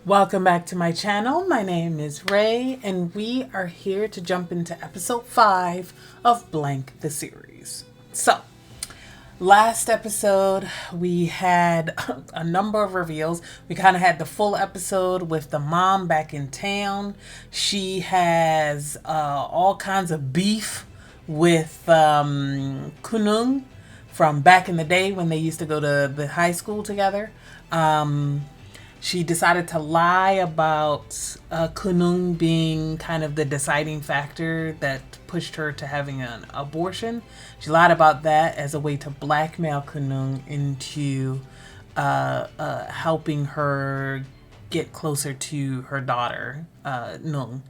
Welcome back to my channel. My name is Ray, and we are here to jump into episode 5 of Blank the series. So, last episode we had a number of reveals. We kind of had the full episode with the mom back in town. She has all kinds of beef with Kunung from back in the day when they used to go to the high school together. She decided to lie about Kunung being kind of the deciding factor that pushed her to having an abortion. She lied about that as a way to blackmail Kunung into helping her get closer to her daughter, Anung.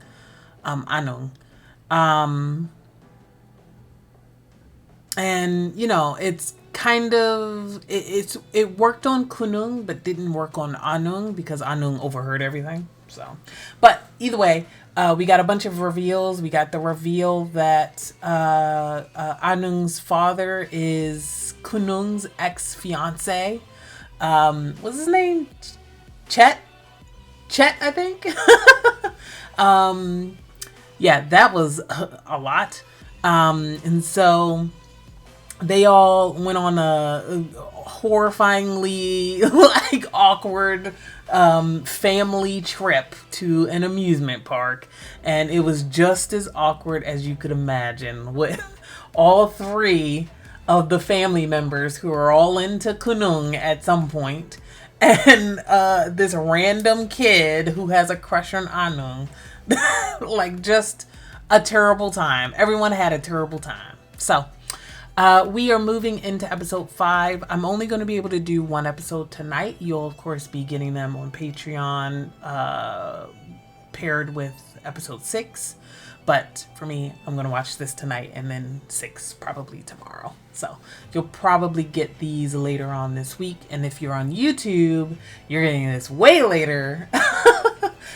And you know, it's kind of it worked on Kunung but didn't work on Anung because Anung overheard everything. So, but either way, we got a bunch of reveals. We got the reveal that Anung's father is Kunung's ex-fiance. What's his name? Chet, I think. Yeah, that was a lot. And so they all went on a horrifyingly awkward family trip to an amusement park, and it was just as awkward as you could imagine, with all three of the family members who are all into Kunung at some point, and this random kid who has a crush on Anung. Just a terrible time. Everyone had a terrible time. So we are moving into episode 5. I'm only going to be able to do one episode tonight. You'll, of course, be getting them on Patreon paired with episode 6. But for me, I'm going to watch this tonight and then 6 probably tomorrow. So you'll probably get these later on this week. And if you're on YouTube, you're getting this way later.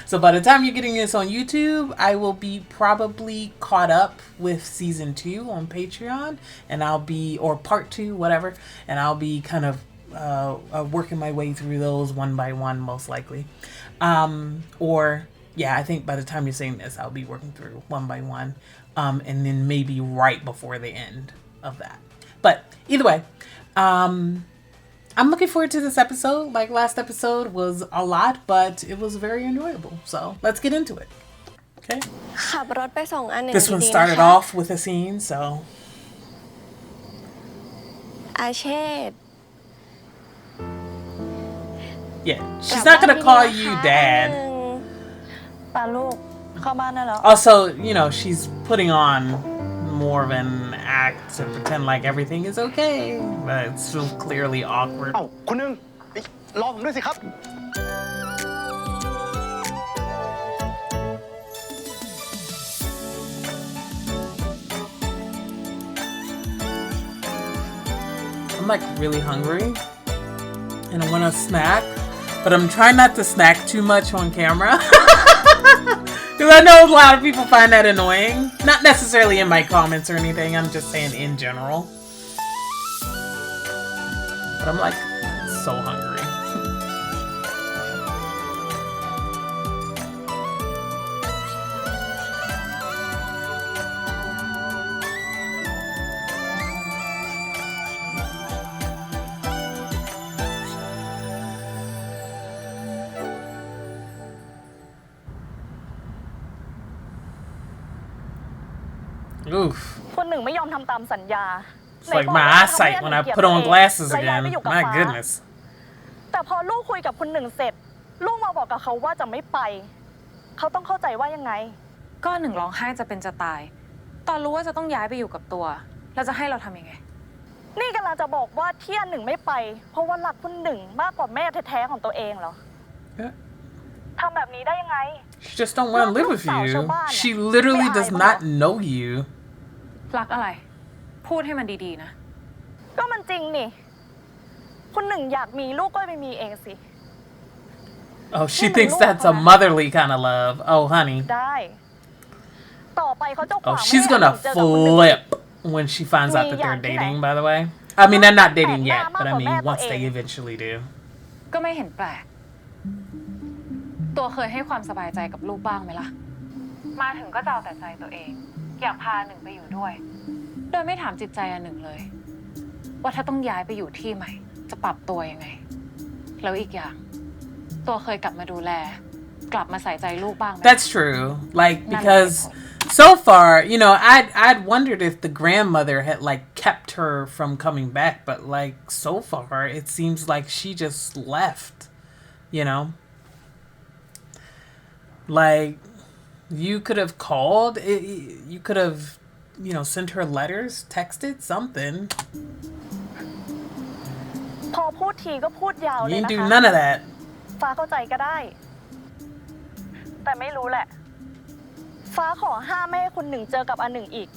So by the time you're getting this on YouTube, I will be probably caught up with season 2 on Patreon, and I'll be, or part 2, whatever, and I'll be kind of working my way through those one by one, most likely. I think by the time you're saying this, I'll be working through one by one, and then maybe right before the end of that. But either way, I'm looking forward to this episode. Like last episode was a lot, but it was very enjoyable. So let's get into it. Okay. This one started off with a scene, so. Yeah, she's not gonna call you dad. Also, you know, she's putting on more of an act to pretend like everything is okay, but it's still clearly awkward. I'm like really hungry and I want a snack, but I'm trying not to snack too much on camera. Because I know a lot of people find that annoying. Not necessarily in my comments or anything. I'm just saying in general. But I'm like so hungry. Oof. It's like my eyesight when I put on glasses again. My goodness. แต่พอลูกคุยกับคุณหนึ่งเสร็จลูกมาบอกกับเขาว่าจะไม่ไปเขาต้องเข้าใจว่ายังไงก็หนึ่งร้องไห้จะเป็นจะตายตอนรู้ว่าจะต้องย้ายไปอยู่กับตัวแล้วจะให้เราทำยังไงนี่กำลังจะบอกว่าที่หนึ่งไม่ไปเพราะว่ารักคุณหนึ่งมากกว่าแม่แท้ๆของตัวเองเหรอทำแบบนี้ได้ยังไง She just don't want to live with you. She literally does not know you. รักอะไรพูดให้มันดีๆนะก็มันจริงนี่คุณหนึ่งอยากมีลูกก็ไปมีเองสิ Oh, she thinks that's a motherly kind of love. Oh, honey. ได้ต่อไปเขาจะ Oh, she's gonna flip when she finds out that they're dating, by the way. I mean, they're not dating yet, but I mean, once they eventually do. ก็ไม่เห็นแปลก ตัวเคยให้ความสบายใจกับลูกบ้างไหมล่ะมาถึงก็จะเอาแต่ใจตัวเองอยากพาหนึ่งไปอยู่ด้วยโดยไม่ถามจิตใจอันหนึ่งเลยว่าถ้าต้องย้ายไปอยู่ที่ใหม่จะปรับตัวยังไงแล้วอีกอย่างตัวเคยกลับมาดูแลกลับมาใส่ใจลูกบ้างไหม That's true. Like, because so far, you know, I'd wondered if the grandmother had like kept her from coming back, but like so far it seems like she just left, you know? Like, you could have called, you could have, you know, sent her letters, texted, something. พอพูดทีก็พูดยาวเลย You นะ didn't คะ do none of that. ฟ้าเข้าใจก็ได้แต่ไม่รู้แหละฟ้าขอห้ามไม่ให้คุณหนึ่งเจอกับอันหนึ่งอีก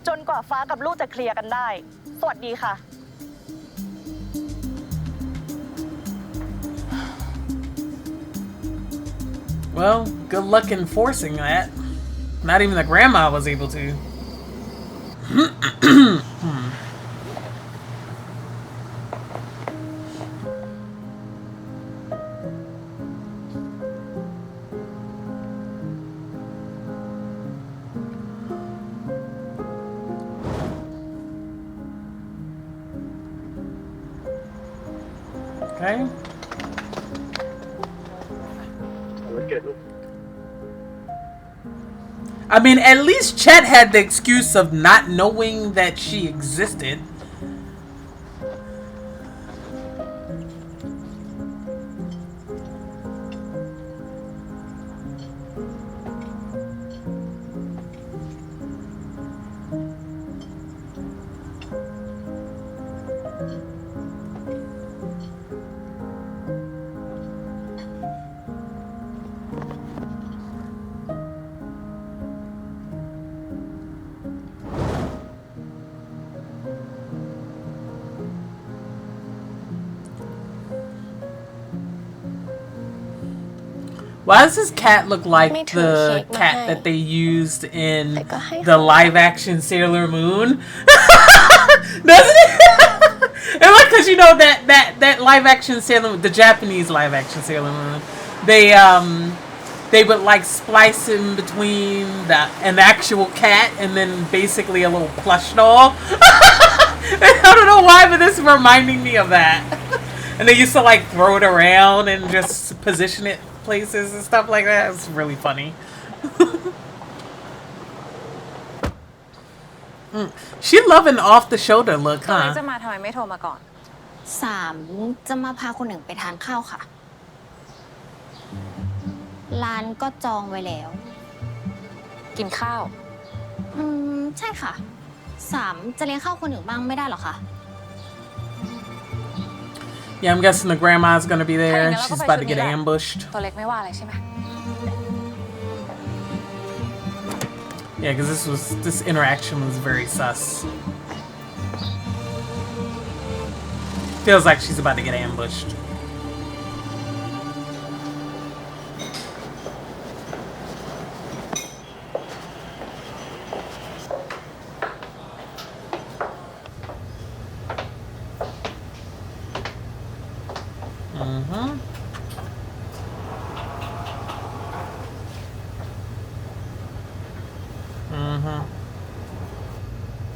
จนกว่าฟ้ากับลูกจะเคลียร์กันได้สวัสดีค่ะ Well, good luck enforcing that. Not even the grandma was able to. Okay. I mean, at least Chet had the excuse of not knowing that she existed. Why does this cat look like the cat that they used in the live-action Sailor Moon? Doesn't it? And like, cause you know that live-action Sailor Moon, the Japanese live-action Sailor Moon, they would like splice in between an actual cat and then basically a little plush doll. I don't know why, but this is reminding me of that. And they used to like throw it around and just position it places and stuff like that. It's really funny. She loving off the shoulder look, ตอนนี้ huh? จะมาทำไมไม่โทรมาก่อน 3จะมาพาคนหนึ่งไปทานข้าวค่ะร้านก็จองไว้แล้ว กินข้าว ใช่ค่ะ3จะเลี้ยงข้าวคนหนึ่งบ้างไม่ได้หรอคะ Yeah, I'm guessing the grandma's gonna be there. She's about to get ambushed. ตัวเล็กไม่ว่าอะไรใช่ไหม Yeah, because this interaction was very sus. Feels like she's about to get ambushed. Mm-hmm.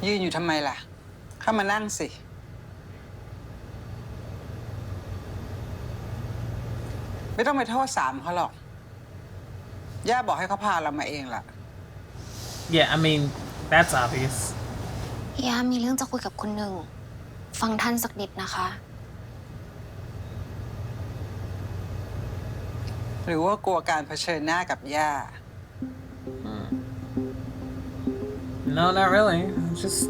ยืนอยู่ทำไมล่ะเข้ามานั่งสิไม่ต้องไปโทษ3เขาหรอกย่าบอกให้เขาพาเรามาเองล่ะ Yeah, I mean, that's obvious. ย่ามีเรื่องจะคุยกับคนหนึ่งฟังท่านสักนิดนะคะ หรือว่ากลัวการเผชิญหน้ากับย่า No, not really. Just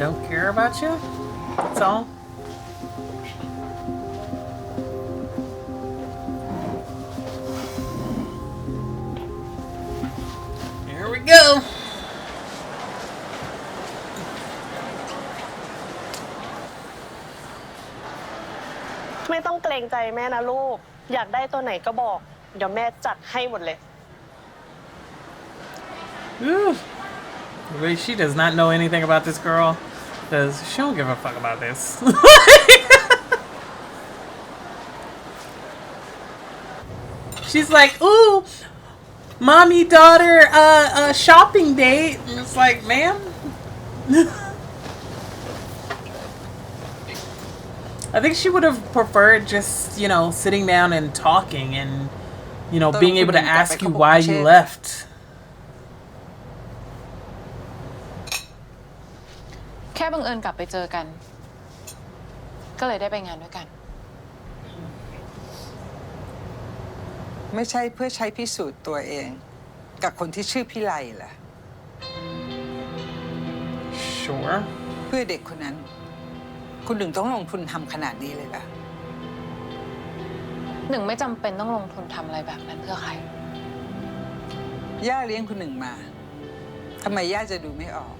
don't care about you. That's all. Here we go. ไม่ต้องเกรงใจแม่นะลูกอยากได้ตัวไหนก็บอกเดี๋ยวแม่จัดให้หมดเลย Wait, she does not know anything about this girl. Because she don't give a fuck about this. She's like, ooh, mommy daughter shopping date. And it's like, ma'am. I think she would have preferred just, sitting down and talking and, being able to ask you why you left. แค่บังเอิญกลับไปเจอกัน ก็เลยได้ไปงานด้วยกัน ไม่ใช่เพื่อใช้พิสูจน์ตัวเอง กับคนที่ชื่อพี่ไลล่ะ Sure. เพื่อเด็กคนนั้น คุณถึงต้องลงทุนทำขนาดนี้เลยล่ะ หนึ่งไม่จำเป็นต้องลงทุนทำอะไรแบบนั้นเพื่อใคร ย่าเลี้ยงคุณหนึ่งมา ทำไมย่าจะดูไม่ออก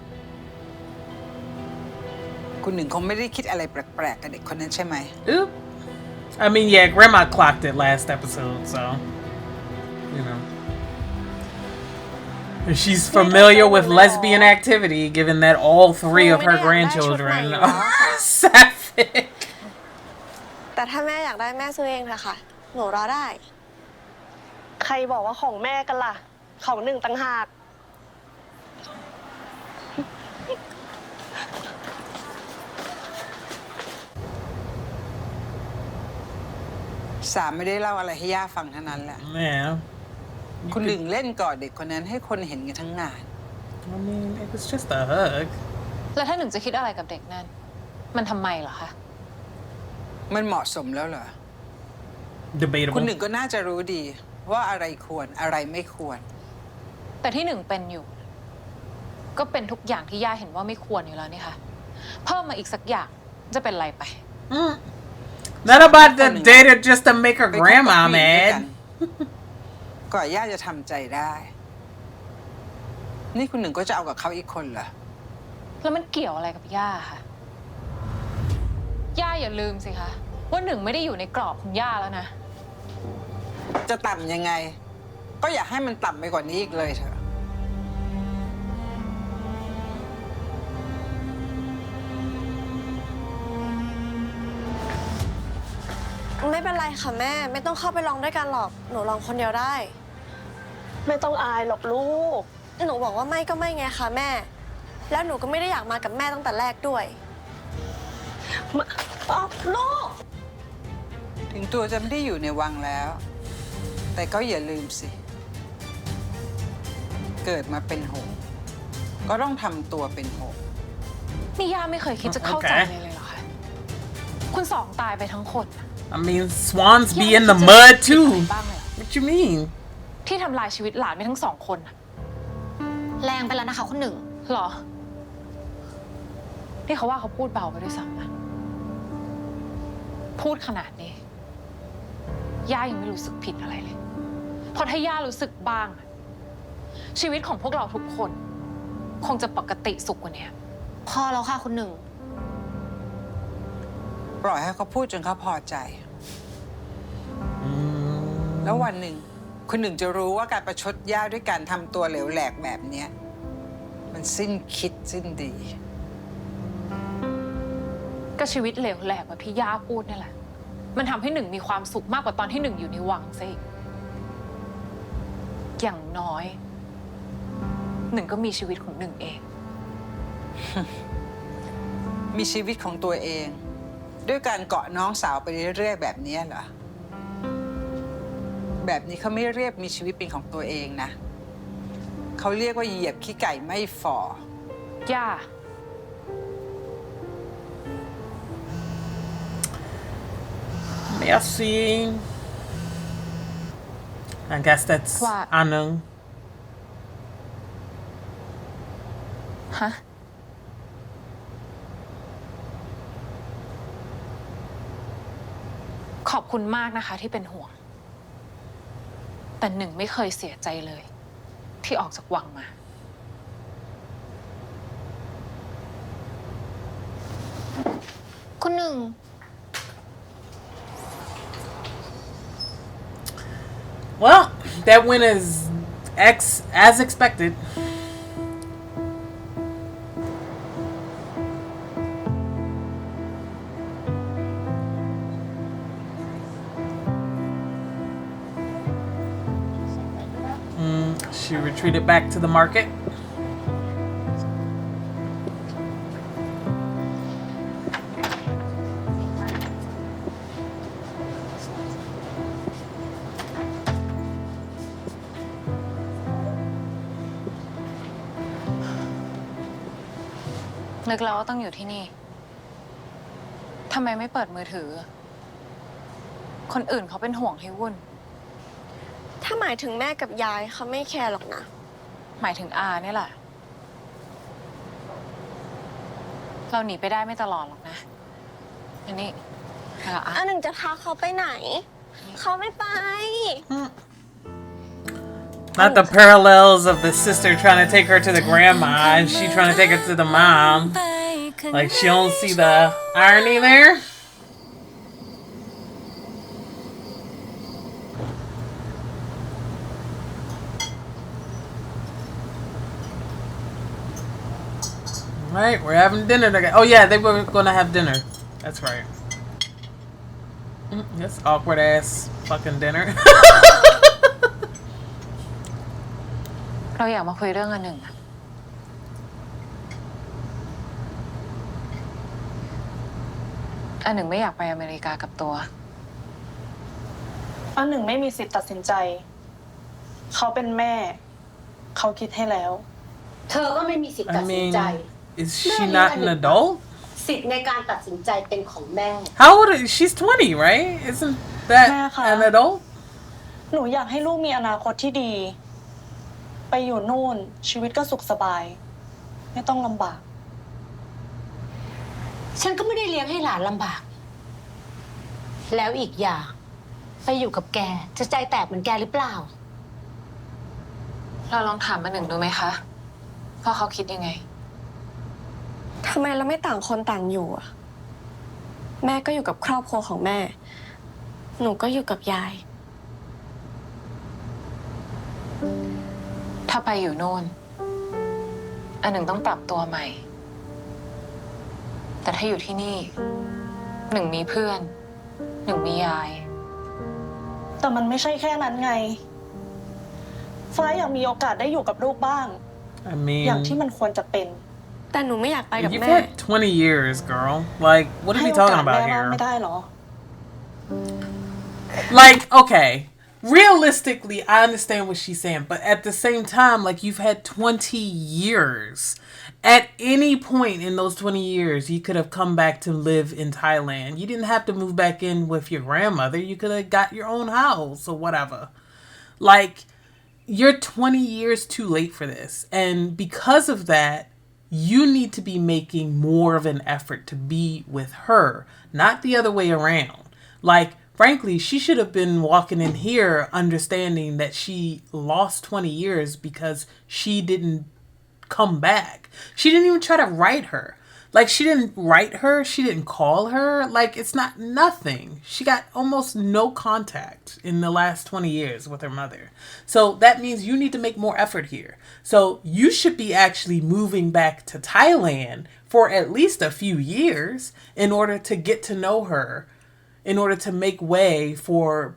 คุณหนึ่งคงไม่ได้คิดอะไรแปลกๆกับเด็กคนนั้นใช่ไหม Oop. I mean, yeah, Grandma clocked it last episode, so, She's familiar with lesbian activity, given that all three of her grandchildren are sapphic. แต่ถ้าแม่อยากได้แม่ซื้อเองเถอะค่ะ หนูรอได้ ใครบอกว่าของแม่กันล่ะ ของหนึ่งต่างหาก สามไม่ได้เล่าอะไรให้ย่าฟังเท่านั้นแหละ Yeah. คุณหนึ่งเล่นกอดเด็กคนนั้นให้คนเห็นกันทั้งงาน I mean, it was just a hug. แล้วถ้าหนึ่งจะคิดอะไรกับเด็กนั่น มันทำไมเหรอคะ มันเหมาะสมแล้วเหรอ คุณ Debatable. หนึ่งก็น่าจะรู้ดี ว่าอะไรควรอะไรไม่ควร แต่ที่หนึ่งเป็นอยู่ ก็เป็นทุกอย่างที่ย่าเห็นว่าไม่ควรอยู่แล้วนี่ค่ะเพิ่มมาอีกสักอย่างจะเป็นไรไป Not about the data just to make her ไปคบกับ grandma ผู้หญิงด้วยกั mad. นก่อนย่าจะทำใจได้ นี่คุณหนึ่งก็จะเอากับเขาอีกคนเหรอ แล้วมันเกี่ยวอะไรกับย่าคะย่าอย่าลืมสิคะว่าหนึ่งไม่ได้อยู่ในกรอบของย่าแล้วนะ จะต่ำยังไง ก็อย่าให้มันต่ำไปกว่านี้อีกเลยเถอะ ไม่เป็นไรค่ะแม่ ไม่ต้องเข้าไปลองด้วยกันหรอก หนูลองคนเดียวได้ ไม่ต้องอายหรอกลูก หนูบอกว่าไม่ก็ไม่ไงคะแม่ แล้วหนูก็ไม่ได้อยากมากับแม่ตั้งแต่แรกด้วยลูก ถึงตัวจะไม่ได้อยู่ในวังแล้ว แต่ก็อย่าลืมสิ เกิดมาเป็นหงส์ก็ต้องทำตัวเป็นหงส์ นี่ย่าไม่เคยคิดจะเข้าใจเลยเหรอคะคุณสองตายไปทั้งคน I mean, swans be in the mud too. บ้างเลย What you mean? ที่ทำลายชีวิตหลานไปทั้งสองคนน่ะ แรงไปแล้วนะคะคุณหนึ่ง หรอที่เขาว่าเขาพูดเบาไปด้วยซ้ำนะพูดขนาดนี้ย่ายังไม่รู้สึกผิดอะไรเลยเพราะถ้าย่ารู้สึกบ้างชีวิตของพวกเราทุกคน คงจะปกติสุขกว่านี้ พอแล้วค่ะคุณหนึ่ง ปล่อยให้เขาพูดจนเขาพอใจ แล้ววันหนึ่งคุณหนึ่งจะรู้ว่าการประชดย่าด้วยการทำตัวเหลวแหลกแบบเนี้ยมันสิ้นคิดสิ้นดี ก็ชีวิตเหลวแหลกแบบที่ย่าพูดนี่แหละมันทำให้หนึ่งมีความสุขมากกว่าตอนที่หนึ่งอยู่ในวังซะอีกอย่างน้อยหนึ่งก็มีชีวิตของหนึ่งเอง มีชีวิตของตัวเอง ด้วยการเกาะน้องสาวไปเรื่อยๆแบบนี้เหรอ แบบนี้เขาไม่เรียกมีชีวิตเป็นของตัวเองนะ เขาเรียกว่าเหยียบขี้ไก่ไม่ฝ่ย่า Merci. I guess that's What? Anung. ฮะขอบคุณมากนะคะที่เป็นห่วง แต่หนึ่งไม่เคยเสียใจเลย ที่ออกจากวังมา คุณหนึ่ง Well, that went as expected. She retreated back to the market.นึกแล้วว่าต้องอยู่ที่นี่ทำไมไม่เปิดมือถือคนอื่นเขาเป็นห่วงให้วุ่นถ้าหมายถึงแม่กับยายเขาไม่แคร์หรอกนะหมายถึงอาเนี่ยแหละเราหนีไปได้ไม่ตลอดหรอกนะอันนี้อันหนึ่งจะพาเขาไปไหนเขาไม่ไป Not the parallels of the sister trying to take her to the grandma and she trying to take her to the mom. Like she don't see the irony there. Right, we're having dinner together. Oh yeah, they were gonna have dinner. That's right. This awkward ass fucking dinner. เราอยากมาคุยเรื่องอันหนึ่งอันหนึ่งไม่อยากไปอเมริกากับตัวอันหนึ่งไม่มีสิทธิ์ตัดสินใจเขาเป็นแม่เขาคิดให้แล้วเธอก็ไม่มีสิทธิ์ตัดสินใจ Is she not an adult? สิทธิ์ในการตัดสินใจเป็นของแม่ How old is she's 20, right? Isn't that an adult? หนูอยากให้ลูกมีอนาคตที่ดีไปอยู่นู่นชีวิตก็สุขสบายไม่ต้องลำบากฉันก็ไม่ได้เลี้ยงให้หลานลำบากแล้วอีกอย่างไปอยู่กับแกจะใจแตกเหมือนแกหรือเปล่าเราลองถามอันหนึ่งดูไหมคะว่าเขาคิดยังไงทำไมเราไม่ต่างคนต่างอยู่อะแม่ก็อยู่กับครอบครัวของแม่หนูก็อยู่กับยายถ้าไปอยู่โน่นอันหนึ่งต้องปรับตัวใหม่แต่ถ้าอยู่ที่นี่หนึ่งมีเพื่อนหนึ่งมียายแต่มันไม่ใช่แค่นั้นไงฟ้าอยากมีโอกาสได้อยู่กับลูกบ้างอย่างที่มันควรจะเป็นแต่หนูไม่อยากไปกับแม่ You've had 20 years, girl. Like, what are we talking about here? ไม่ได้หรอ Like, okay. Realistically, I understand what she's saying, but at the same time, like, you've had 20 years. At any point in those 20 years, you could have come back to live in Thailand. You didn't have to move back in with your grandmother. You could have got your own house or whatever. Like, you're 20 years too late for this. And because of that, you need to be making more of an effort to be with her, not the other way around. Like, frankly, she should have been walking in here understanding that she lost 20 years because she didn't come back. She didn't even try to write her. Like, she didn't write her. She didn't call her. Like, it's not nothing. She got almost no contact in the last 20 years with her mother. So that means you need to make more effort here. So you should be actually moving back to Thailand for at least a few years in order to get to know her, in order to make way for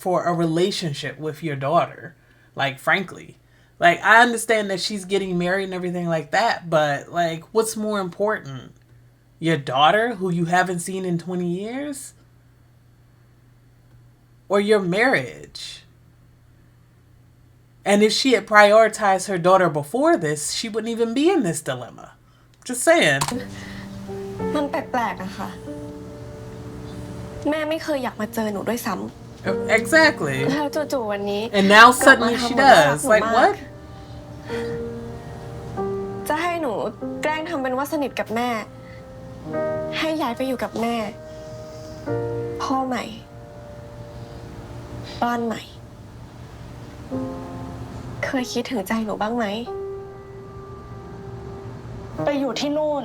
a relationship with your daughter. Like, frankly. Like, I understand that she's getting married and everything like that, but, like, what's more important? Your daughter, who you haven't seen in 20 years? Or your marriage? And if she had prioritized her daughter before this, she wouldn't even be in this dilemma. Just saying. มันแปลกๆอะค่ะแม่ไม่เคยอยากมาเจอหนูด้วยซ้ำ Exactly. แล้วจู่ๆวันนี้ And now suddenly she does. Like, what? จะให้หนูแกล้งทำเป็นว่าสนิทกับแม่ให้ย้ายไปอยู่กับแม่พ่อใหม่บ้านใหม่เคยคิดถึงใจหนูบ้างไหมไปอยู่ที่นู่น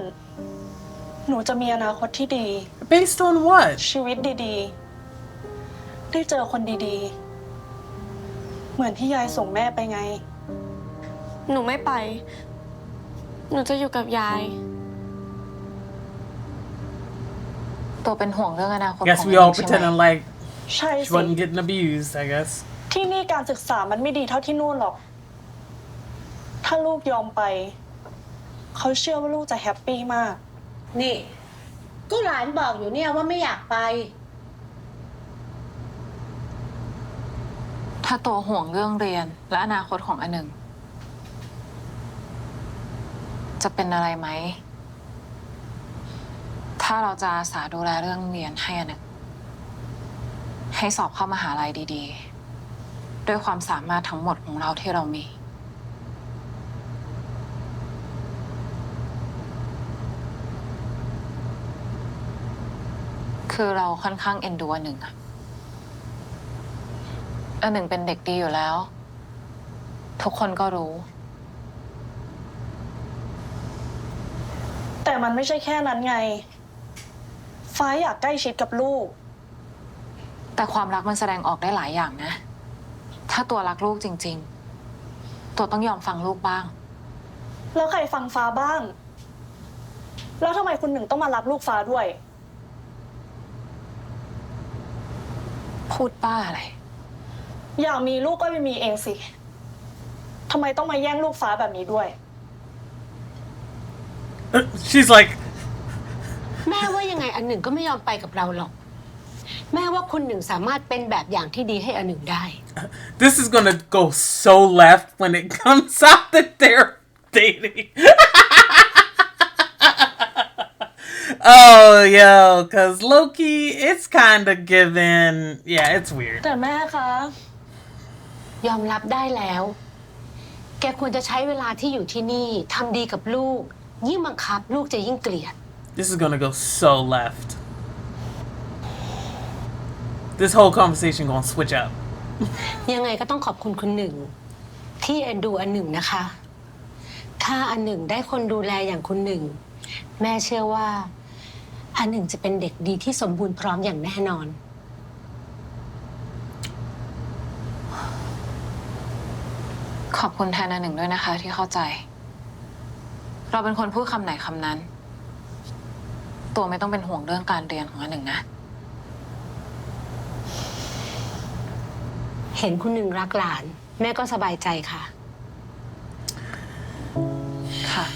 หนูจะมีอนาคตที่ดี Based on what? ชีวิตดีๆได้เจอคนดีๆเหมือนที่ยายส่งแม่ไปไงหนูไม่ไปหนูจะอยู่กับยาย ตัวเป็นห่วงเรื่องอนาคต Guess we all pretending like ใช่ she สิ wasn't getting abused, I guess. ที่นี่การศึกษามันไม่ดีเท่าที่นู่นหรอก ถ้าลูกยอมไปเขาเชื่อว่าลูกจะแฮปปี้มากนี่ก็หลานบอกอยู่เนี่ยว่าไม่อยากไปถ้าตัวห่วงเรื่องเรียนและอนาคตของอันหนึ่งจะเป็นอะไรไหมถ้าเราจะอาสาดูแลเรื่องเรียนให้อันหนึ่งให้สอบเข้ามหาลัยดีๆด้วยความสามารถทั้งหมดของเราที่เรามีคือเราค่อนข้างเอ็นดูอันหนึ่งอันหนึ่งเป็นเด็กดีอยู่แล้วทุกคนก็รู้ แต่มันไม่ใช่แค่นั้นไงฟ้าอยากใกล้ชิดกับลูกแต่ความรักมันแสดงออกได้หลายอย่างนะถ้าตัวรักลูกจริงๆตัวต้องยอมฟังลูกบ้างแล้วใครฟังฟ้าบ้างแล้วทำไมคุณหนึ่งต้องมารับลูกฟ้าด้วยพูดบ้าอะไรอยากมีลูกก็ไปมีเองสิทำไมต้องมาแย่งลูกฟ้าแบบนี้ด้วย She's like แม่ว่ายังไงอันหนึ่งก็ไม่ยอมไปกับเราหรอกแม่ว่าคุณหนึ่งสามารถเป็นแบบอย่างที่ดีให้อันหนึ่งได้ This is gonna go so left when it comes out that they're dating. Oh, yo, cause Loki, it's kind of given. Yeah, it's weird. แต่แม่คะ ยอมรับได้แล้วแกควรจะใช้เวลาที่อยู่ที่นี่ทำดีกับลูกยิ่งบังคับลูกจะยิ่งเกลียด This is gonna go so left. This whole conversation gonna switch up. ยังไงก็ต้องขอบคุณคุณหนึ่งที่เอ็นดูอันหนึ่งนะคะถ้าอันหนึ่งได้คนดูแลอย่างคุณหนึ่งแม่เชื่อว่าอันหนึ่งจะเป็นเด็กดีที่สมบูรณ์พร้อมอย่างแน่นอนขอบคุณแทนอันหนึ่งด้วยนะคะที่เข้าใจเราเป็นคนพูดคำไหนคำนั้นตัวไม่ต้องเป็นห่วงเรื่องการเรียนของอันหนึ่งนะเห็นคุณหนึ่งรักหลานแม่ก็สบายใจค่ะค่ะ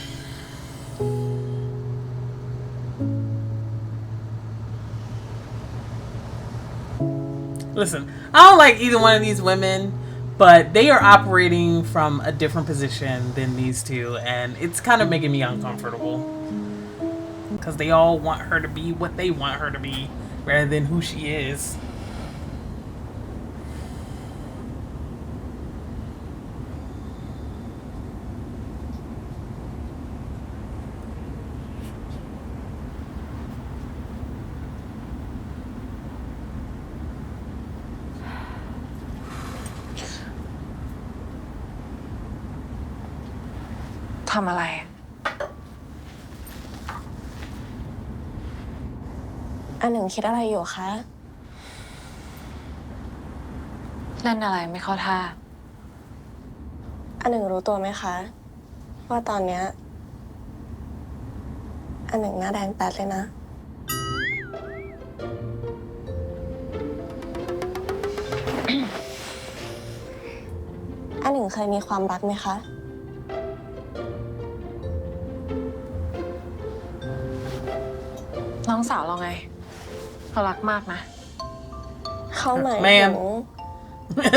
Listen, I don't like either one of these women, but they are operating from a different position than these two, and it's kind of making me uncomfortable. Because they all want her to be what they want her to be, rather than who she is.ทำอะไรอันหนึ่งคิดอะไรอยู่คะเล่นอะไรไม่เข้าท่าอันหนึ่งรู้ตัวไหมคะว่าตอนเนี้ยอันหนึ่งหน้าแดงแป๊ดเลยนะอันหนึ่งเคยมีความรักไหมคะน้องสาวเราไงเรารักมากนะเขาหมายถึง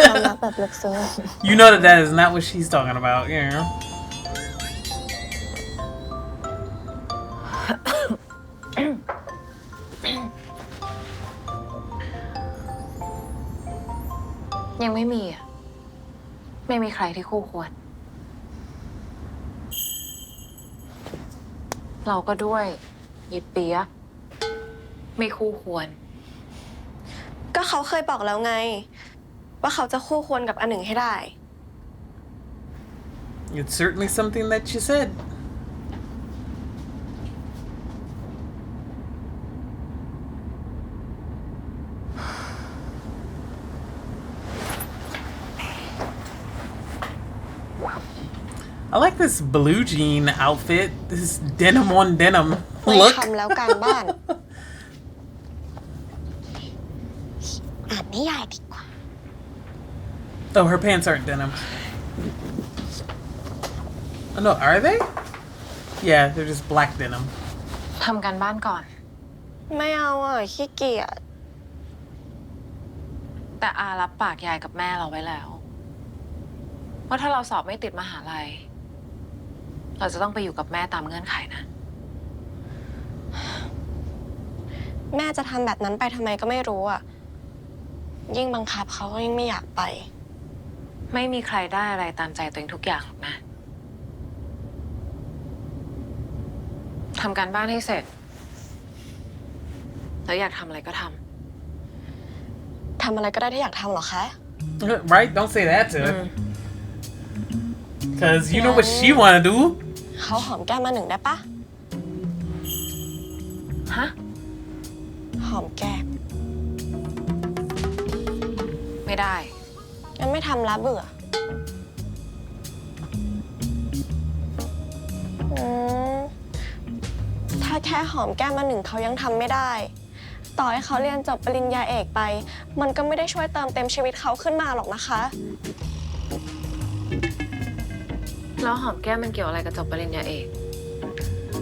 ความรักแบบลึกซึ้ง You know that is not what she's talking about, you know? ยังไม่มีอ่ะไม่มีใครที่คู่ควรเราก็ด้วยยิบเปียไม่คู่ควรก็เขาเคยบอกแล้วไงว่าเขาจะคู่ควรกับอันหนึ่งให้ได้ It's certainly something that you said. I like this blue jean outfit. This denim on denim ไม่ look. ทำแล้วการบ้านอ่านนิยายดีกว่า Oh, her pants aren't denim. Oh, no, are they? Yeah, they're just black denim. ทำการบ้านก่อน ไม่เอาอ่ะขี้เกียจ แต่อารับปากยายกับแม่เราไว้แล้ว ว่าถ้าเราสอบไม่ติดมหาลัย เราจะต้องไปอยู่กับแม่ตามเงื่อนไขนะ แม่จะทำแบบนั้นไปทำไมก็ไม่รู้อ่ะยิ่งบังคับเขาก็ยิ่งไม่อยากไป ไม่มีใครได้อะไรตามใจตัวเองทุกอย่างหรอกนะทำการบ้านให้เสร็จแล้วอยากทำอะไรก็ทำ ทำอะไรก็ได้ที่อยากทำหรอคะ Right? Don't say that to her. Because you know what she wanna do. เขาหอมแก้มมาหนึ่งได้ปะ ฮะ หอมแก้ม ไม่ได้ งั้นไม่ทำละเบื่อถ้าแค่หอมแก้มมาหนึ่งเขายังทำไม่ได้ ต่อให้เขาเรียนจบปริญญาเอกไป มันก็ไม่ได้ช่วยเติมเต็มชีวิตเขาขึ้นมาหรอกนะคะ แล้วหอมแก้มมันเกี่ยวอะไรกับจบปริญญาเอก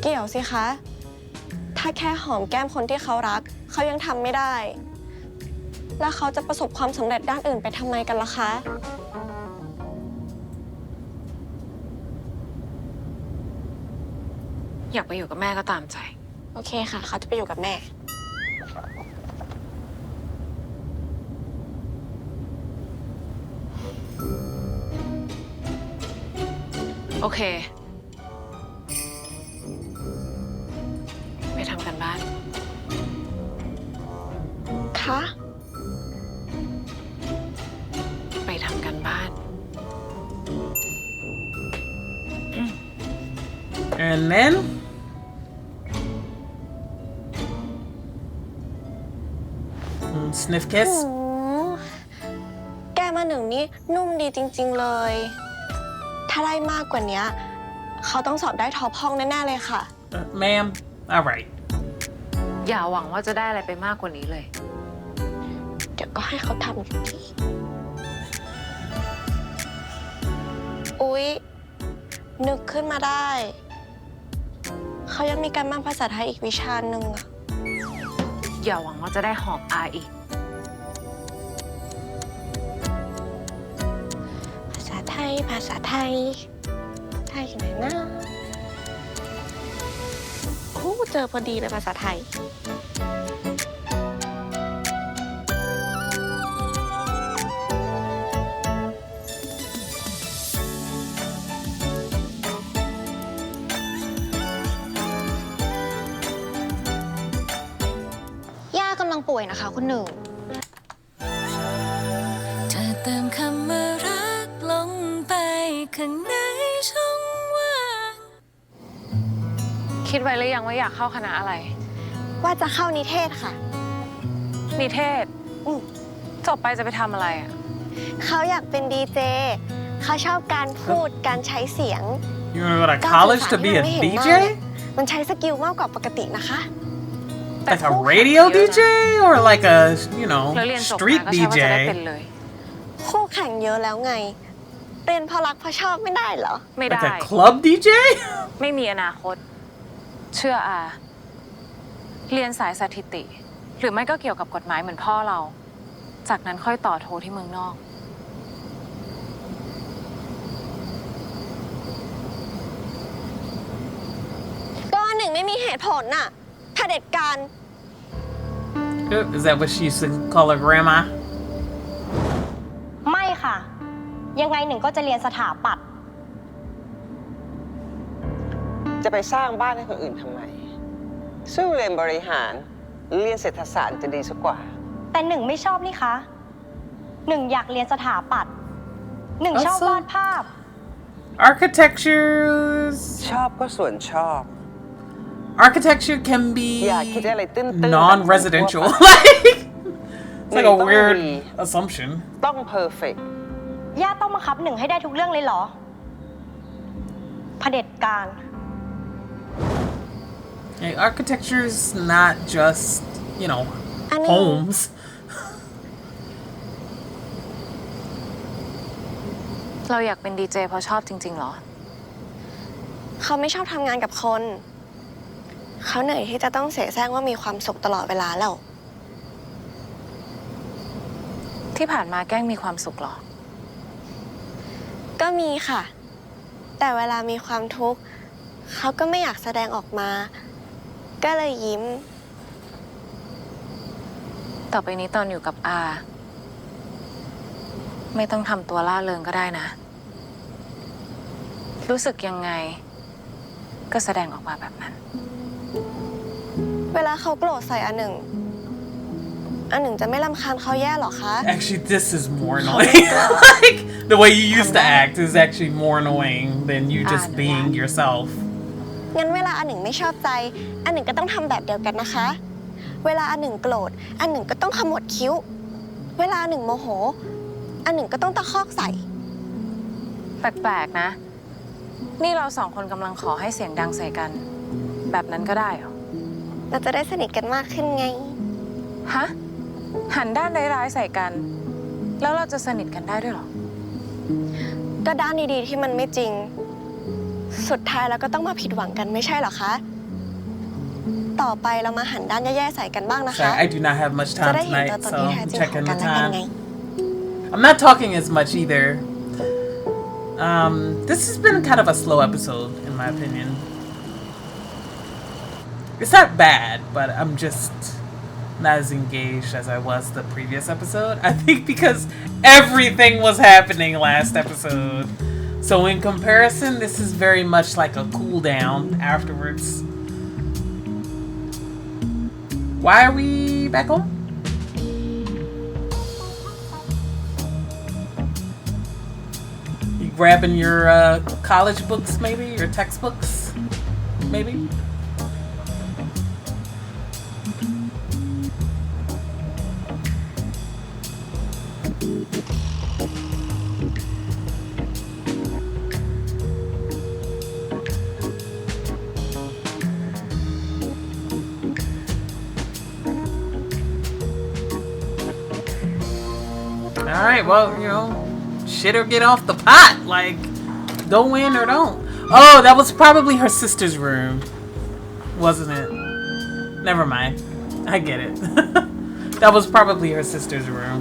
เกี่ยวสิคะ ถ้าแค่หอมแก้มคนที่เขารัก เขายังทำไม่ได้ แล้วเขาจะประสบความสำเร็จด้านอื่นไปทำไมกันล่ะคะ อยากไปอยู่กับแม่ก็ตามใจ โอเคค่ะ เขาจะไปอยู่กับแม่ โอเค ไปทำกันบ้าน คะ ไปทำกันบ้าน And then sniff kiss. แก้มาหนึ่งนี่นุ่มดีจริงๆเลย ถ้าได้มากกว่านี้เขาต้องสอบได้ท็อปห้องแน่ๆเลยค่ะ Ma'am, all right. อย่าหวังว่าจะได้อะไรไปมากกว่านี้เลย เดี๋ยวก็ให้เขาทำอยู่ดี อุ๊ย นึกขึ้นมาได้ เขายังมีการบ้านภาษาไทยอีกวิชาหนึ่งอะ อย่าหวังว่าจะได้หอมอาอีก ภาษาไทยอยู่ไหนนะโอ้เจอพอดีเลยภาษาไทย ย่ากำลังป่วยนะคะคุณหนึ่ง จะเติมคำว่ารักลงไปข้างในช่องว่าง คิดไว้หรือยังว่าอยากเข้าคณะอะไร ว่าจะเข้านิเทศค่ะ นิเทศ จบไปจะไปทำอะไรอ่ะ เขาอยากเป็นดีเจ เขาชอบการพูด การใช้เสียง You want to go to college to be a DJ? มันใช้สกิลมากกว่าปกตินะคะ Like a radio DJ or like a, you know, แล้วเรียนจบ street มาก็ใช่ว่าจะได้เป็น DJ? เลย คู่แข่งเยอะแล้วไง เรียนเพราะรักเพราะชอบไม่ได้เหรอ ไม่ได้ Like a club DJ? ไม่มีอนาคต เชื่ออา เรียนสายสถิติ หรือไม่ก็เกี่ยวกับกฎหมายเหมือนพ่อเรา จากนั้นค่อยต่อโทที่เมืองนอก ก็หนึ่งไม่มีเหตุผลน่ะเผด็จการ Is that what she used to call her grandma? ไม่ค่ะ ยังไงหนึ่งก็จะเรียนสถาปัตย์ จะไปสร้างบ้านให้คนอื่นทำไมสู้เรียนบริหารเรียนเศรษฐศาสตร์จะดีสักกว่า แต่หนึ่งไม่ชอบนี่คะหนึ่งอยากเรียนสถาปัตย์หนึ่งชอบวาดภาพ Architectures. ชอบก็ส่วนชอบ Architecture can be อย่าคิดอะไรตื้นๆ non-residential. แบบ It's like a weird assumption. ต้องเพอร์เฟกต์ ย่าต้องบังคับหนึ่งให้ได้ทุกเรื่องเลยเหรอเผด็จการ Hey, architecture's not just, you know, homes. เราอยากเป็นดีเจเพราะชอบจริงๆเหรอ เขาไม่ชอบทำงานกับคน เขาเหนื่อยที่จะต้องเสแสร้งว่ามีความสุขตลอดเวลาแล้ว ที่ผ่านมาแกล้งมีความสุขหรอ ก็มีค่ะ แต่เวลามีความทุกข์เขาก็ไม่อยากแสดงออกมา ก็เลยยิ้ม ต่อไปนี้ตอนอยู่กับอาไม่ต้องทำตัวล่าเริงก็ได้นะ รู้สึกยังไงก็แสดงออกมาแบบนั้น เวลาเขาโกรธใส่อันหนึ่งจะไม่รำคาญเขาแย่หรอคะ Actually, this is more annoying. Like, the way you used to act is actually more annoying than you just being yourself. งั้นเวลาอันหนึ่งไม่ชอบใจอันหนึ่งก็ต้องทำแบบเดียวกันนะคะ เวลาอันหนึ่งโกรธอันหนึ่งก็ต้องขมวดคิ้ว เวลาอันหนึ่งโมโหอันหนึ่งก็ต้องตะคอกใส่ แปลกๆนะ นี่เราสองคนกำลังขอให้เสียงดังใส่กัน แบบนั้นก็ได้เหรอ เราจะได้สนิทกันมากขึ้นไง ฮะ หันด้านร้ายๆใส่กัน แล้วเราจะสนิทกันได้ด้วยเหรอ ก็ด้านดีๆที่มันไม่จริง สุดท้ายแล้วก็ต้องมาผิดหวังกันไม่ใช่เหรอคะ ต่อไปเรามาหันด้านแย่ๆใส่กันบ้างนะคะ Sorry, I do not have much จะ time ได้เห็น tonight, ตัวตนที่แท้ so จริง check ของ in กั the นและกันไง time. I'm not talking as much either. This has been kind of a slow episode, in my opinion. It's not bad, but I'm just not as engaged as I was the previous episode. I think because everything was happening last episode. So in comparison, this is very much like a cool down afterwards. Why are we back home? You grabbing your college books, maybe? Your textbooks, maybe? Alright, well, you know, shit or get off the pot. Like, go in or don't. Oh, that was probably her sister's room. Wasn't it? Never mind. I get it. That was probably her sister's room.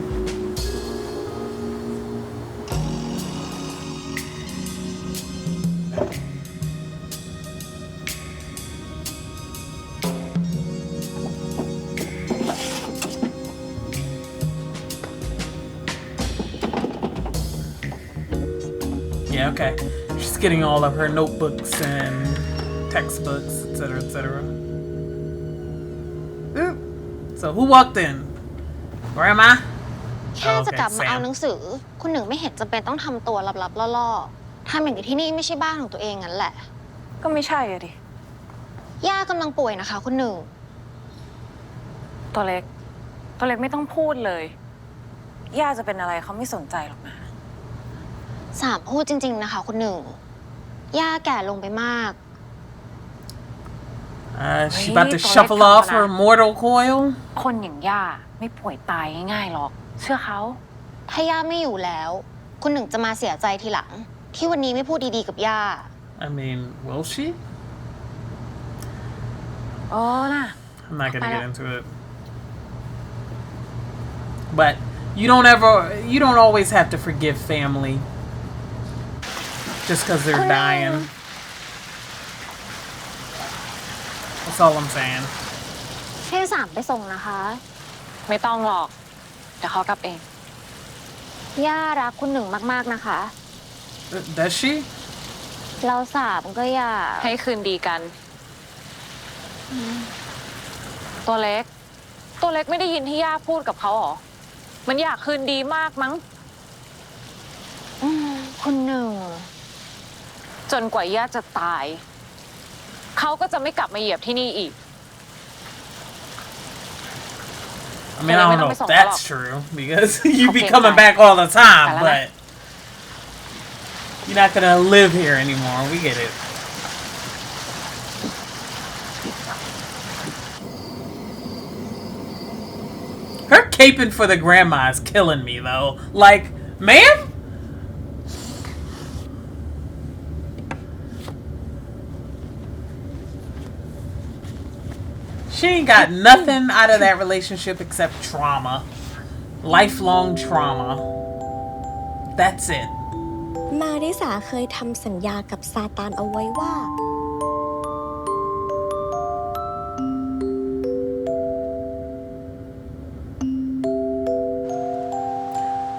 Yeah, okay. She's getting all of her notebooks and textbooks, etc., etc. So who walked in? Grandma? แค่จะ Okay, กลับมาเอา Sam. หนังสือ คุณหนึ่งไม่เห็นจำเป็นต้องทำตัวลับๆล่อๆทำอย่างที่นี่ไม่ใช่บ้านของตัวเองงั้นแหละ ก็ไม่ใช่อะดิ ย่ากำลังป่วยนะคะ คุณหนึ่ง ตัวเล็กไม่ต้องพูดเลย ย่าจะเป็นอะไรเขาไม่สนใจหรอกนะ สามพูดจริงๆนะคะ คุณหนึ่ง ย่าแก่ลงไปมาก She about to shuffle off her mortal coil? คนอย่างย่าไม่ป่วยตายง่ายๆหรอก เชื่อเขา ถ้าย่าไม่อยู่แล้ว คุณหนึ่งจะมาเสียใจทีหลัง ที่วันนี้ไม่พูดดีๆกับย่า I mean, will she? โอ้น่ะ I'm not gonna get into it. But you don't always have to forgive family just because they're dying. That's all I'm saying. ให้สามไปส่งนะคะ ไม่ต้องหรอกเดี๋ยวเขากลับเอง ย่ารักคุณหนึ่งมากๆนะคะ Does she? เราสามก็อยาก ให้คืนดีกัน ตัวเล็กไม่ได้ยินที่ย่าพูดกับเขาหรอ มันอยากคืนดีมากมั้ง คุณหนึ่ง จนกว่าย่าจะตาย เขาก็จะไม่กลับมาเหยียบที่นี่อีก I mean, I don't know if that's true because you be coming back all the time, but you're not gonna live here anymore. We get it. Her caping for the grandma is killing me, though. Like, ma'am? She ain't got nothing out of that relationship except trauma. Lifelong trauma. That's it. มาริสาเคยทำสัญญากับซาตานเอาไว้ว่า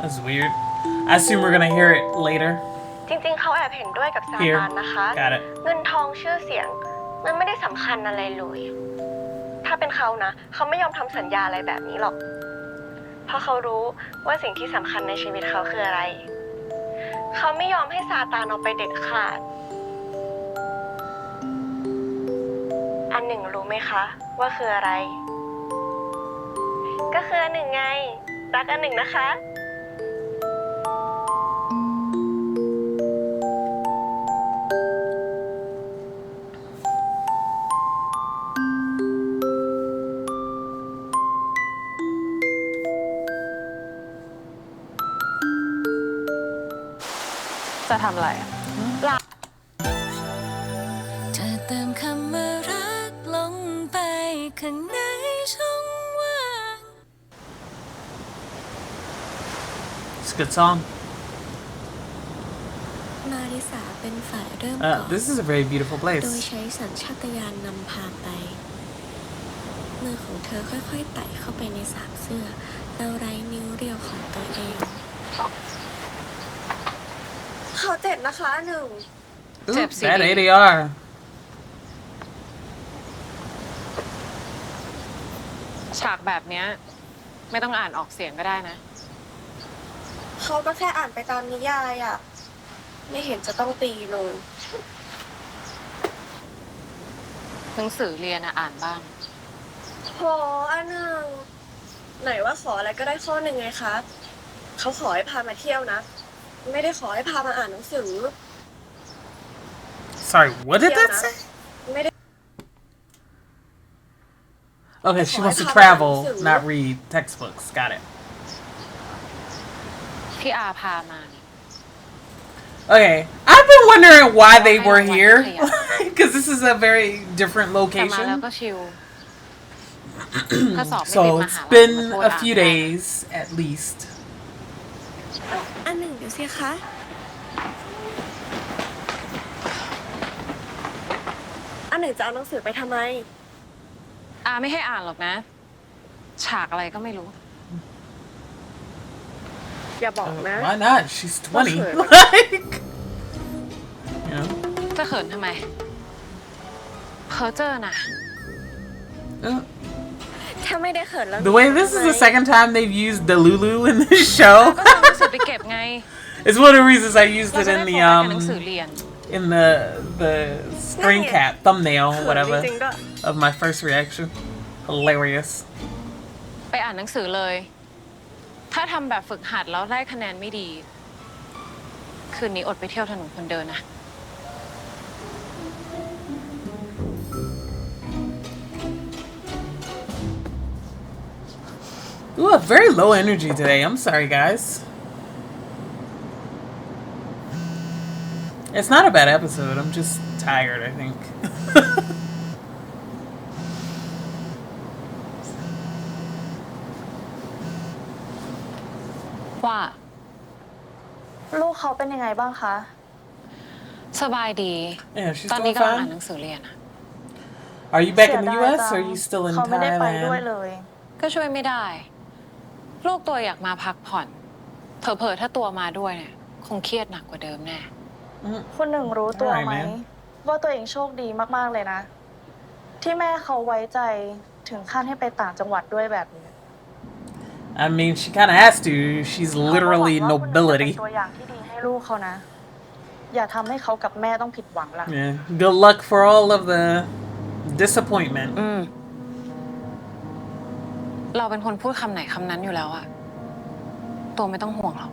That's weird. I assume we're gonna hear it later. จริงๆเขาแอบเห็นด้วยกับซา Here. ตานนะคะ Got it. เงินทองชื่อเสียงมันไม่ได้สำคัญอะไรเลย ถ้าเป็นเขานะเขาไม่ยอมทำสัญญาอะไรแบบนี้หรอก เพราะเขารู้ว่าสิ่งที่สำคัญในชีวิตเขาคืออะไร เขาไม่ยอมให้ซาตานเอาไปเด็ดขาด อันหนึ่งรู้ไหมคะว่าคืออะไร ก็คืออันหนึ่งไงรักอันหนึ่งนะคะ จะทำอะไร จะเติมคำว่ารักลงไปข้างในช่องว่าง It's a good song. มาริสาเป็นฝ่ายเริ่มก่อน This is a very beautiful โดย place. ใช้สัญชาตญาณนำพาไปมือของเธอค่อยๆไต่เข้าไปในสากเสื้อแล้วไร้นิ้วเรียวของตัวเอง เขาเจ็บนะคะหนึ่ง Ooh, Tip that CD. ADR. ฉากแบบเนี้ยไม่ต้องอ่านออกเสียงก็ได้นะ เขาก็แค่อ่านไปตามนิยายอ่ะ ไม่เห็นจะต้องตีเลย หนังสือเรียนอ่านบ้าง โหอันหนึ่งไหนว่าขออะไรก็ได้ข้อหนึ่งไงคะเขาขอให้พามาเที่ยวนะ ไม่ได้ขอให้พามาอ่านหนังสือ Sorry, what did that say? ไม่ได้ Okay, she wants to travel, not read textbooks. Got it. ที่อาพามา Okay, I've been wondering why they were here. Because this is a very different แต่มาแล้ว location. ก็ชิล ถ้าสอบไม่ติด So ม it's หาลัย been มาโทษ a few ได้ days at least. อันหนึ่งเดี๋ยวสิคะ อันหนึ่งจะเอาหนังสือไปทำไม อาไม่ให้อ่านหรอกนะ ฉากอะไรก็ไม่รู้ อย่าบอกนะ Why not? She's 20. Okay. Like, you know. จะเขินทำไม เพอเจอร์นะ ถ้าไม่ได้เขินแล้ว The way this is the second time they've used the Lulu in this show. ก็จะเอาหนังสือไปเก็บไง It's one of the reasons I used เรา it จะได้ in โฟ the กัสกับหนังสือเรียน in the screen cap thumbnail, เขิน whatever, จริงๆด้วย of my first reaction. Hilarious. ไปอ่านหนังสือเลย ถ้าทำแบบฝึกหัดแล้วได้คะแนนไม่ดี คืนนี้อดไปเที่ยวถนนคนเดินนะ Ooh, very low energy today. I'm sorry, guys. It's not a bad episode. I'm just tired, I think. ว่า ลูกเขาเป็นยังไงบ้างคะ สบายดี Yeah, she's ตอนนี้ doing กำลังอ่าน fine. หนังสือเรียนอะ Are you back in the เสียดาย U.S. จั or ง are you still in เขาไม่ได้ไปด้วย Thailand? เลย ก็ช่วยไม่ได้ ลูกตัวอยากมาพักผ่อน เผลอๆถ้าตัวมาด้วยเนี่ย คงเครียดหนักกว่าเดิมแน่ คุณหนึ่งรู้ตัวไหม Alright, man. ว่าตัวเองโชคดีมากๆเลยนะ ที่แม่เขาไว้ใจถึงขั้นให้ไปต่างจังหวัดด้วยแบบนี้ I mean, she kind of has to. She's เขาก็หวัง literally ว่าคุณหนึ่งจะเป็น nobility. ตัวอย่างที่ดีให้ลูกเขานะ อย่าทำให้เขากับแม่ต้องผิดหวังละ Yeah. Good luck for all of the disappointment. เราเป็นคนพูดคำไหนคำนั้นอยู่แล้วอะตัวไม่ต้องห่วงหรอก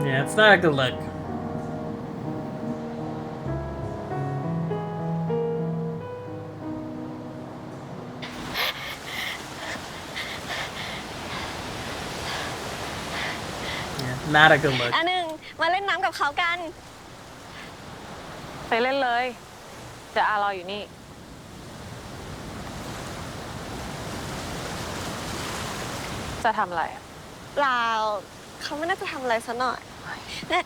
Yeah, it's not a good look. Yeah, not a good look. อันหนึ่งมาเล่นน้ำกับเขากัน ไปเล่นเลยเดี๋ยวอารออยู่นี่จะทำอะไรเปล่าเขาไม่น่าจะทำอะไรซะหน่อยเนี่ย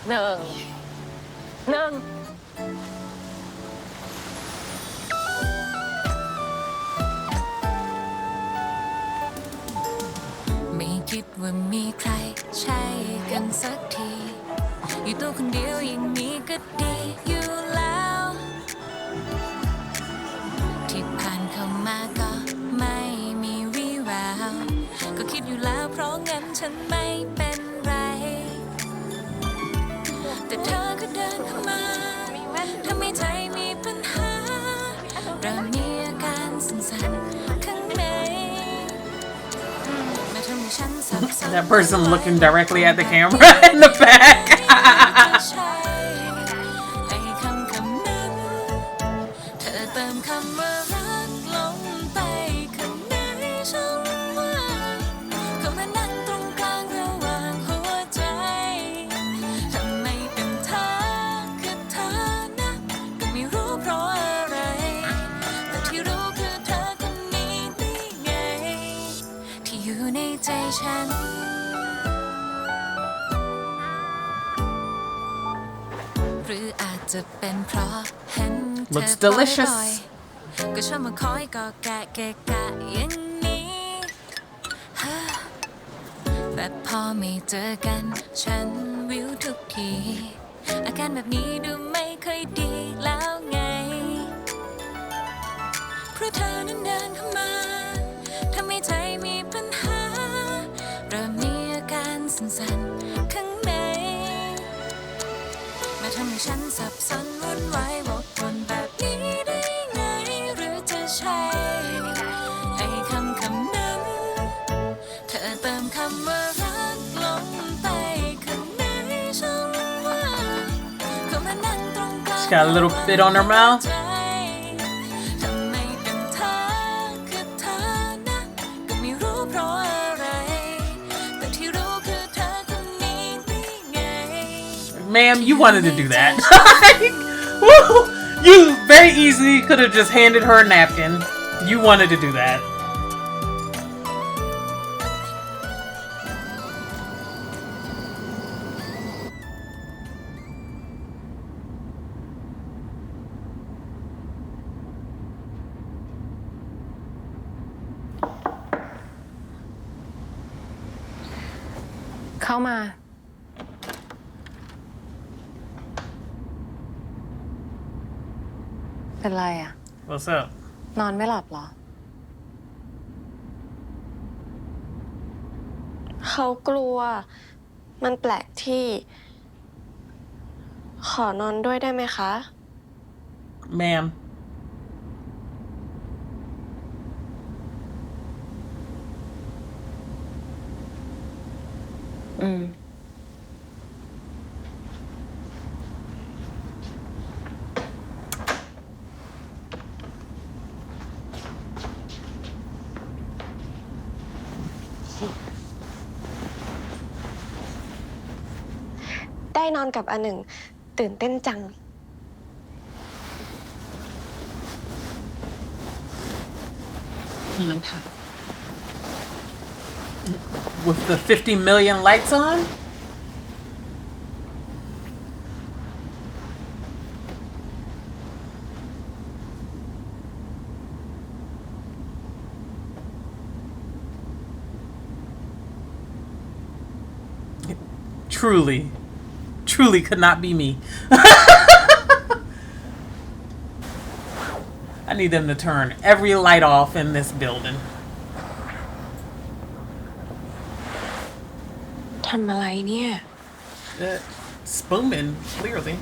หนึ่งไม่คิดว่ามีใครใช่กันสักทีอยู่ตัวคนเดียวอย่างนี้ก็ดีอยู่แล้วที่ผ่านเข้ามาก็ไม่มีวี่แววก็คิดอยู่แล้วเพราะงั้นฉันไม่เป็นไรแต่เธอก็เดินเข้ามาทำให้ใจมีปัญหาเริ่มมีอาการสั่นๆข้างในมาทำให้ฉันสับสน That person looking directly at the camera in the back. ไอ้คำนั้นเธอเติมคำว่ารักลงไปข้างในช่องว่างก็มานั่งตรงกลางระหว่างหัวใจทำไมเป็นเธอคือเธอนะก็ไม่รู้เพราะอะไรแต่ที่รู้คือเธอคนนี้นี่ไงที่อยู่ในใจฉันหรืออาจจะเป็นเพราะเห็นเธอ Looks บ่อย delicious. ๆก็ชอบมาคอยก็แกะเกะกะอย่างนี้แต่พอไม่เจอกันฉันวิวทุกทีอาการแบบนี้ดูไม่ค่อยดีแล้วไงเพราะเธอนั้นเดินเข้ามาทำให้ใจมีปัญหาเริ่มมีอาการสั่นๆข้างในมาทำให้ฉันสับสนวุ่นวายวกวนแบบนี้ได้ไงหรือจะใช่ไอ้คำนั้นเธอเติมคำว่ารักลงไปข้างในช่องว่างก็มานั่งตรงกลาง She's got a little bit on her mouth. ทำไมเป็นเธอคือเธอนะก็ไม่รู้เพราะอะไรแต่ที่รู้คือเธอคนนี้นี่ไง Ma'am, you wanted to do that. You very easily could have just handed her a napkin. You wanted to do that. .เข้ามาเป็นไรอ่ะ What's up? นอนไม่หลับเหรอ เขากลัว มันแปลกที่ ขอนอนด้วยได้ไหมคะ Ma'am. ได้นอนกับอันหนึ่ง ตื่นเต้นจัง With the 50 million lights on? Truly could not be me. I need them to turn every light off in this building. ทำอะไรเนี่ย Spooming, clearly.